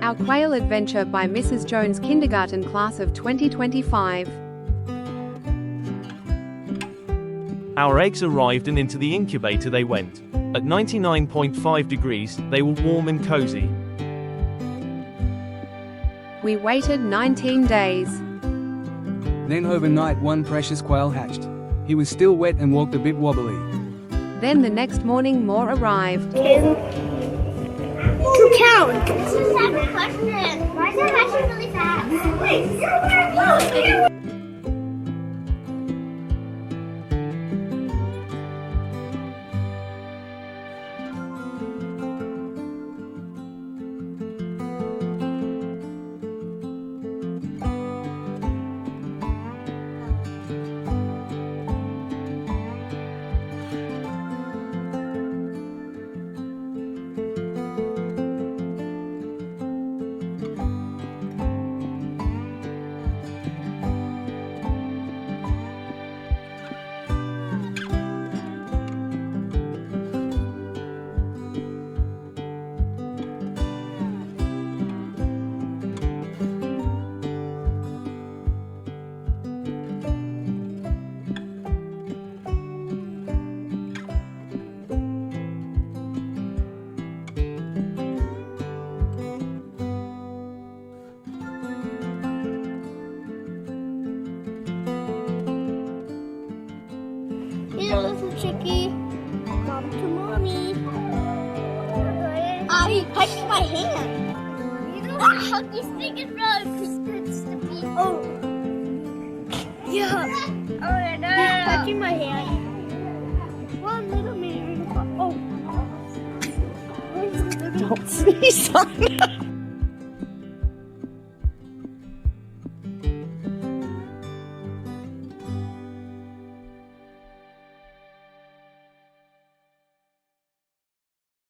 Our Quail Adventure by Mrs. Jones Kindergarten Class of 2025. Our eggs arrived and into the incubator they went. At 99.5 degrees, they were warm and cozy. We waited 19 days. Then overnight one precious quail hatched. He was still wet and walked a bit wobbly. Then the next morning more arrived. To count. Just have a question. Why is it hatching really fast? Here, little chickie. Come to mommy. Oh, he touched my hand. You don't want to hug this thing in front because the beat. Oh. Yeah. Oh, no. He's touching my hand. One little man. Oh. Don't sneeze on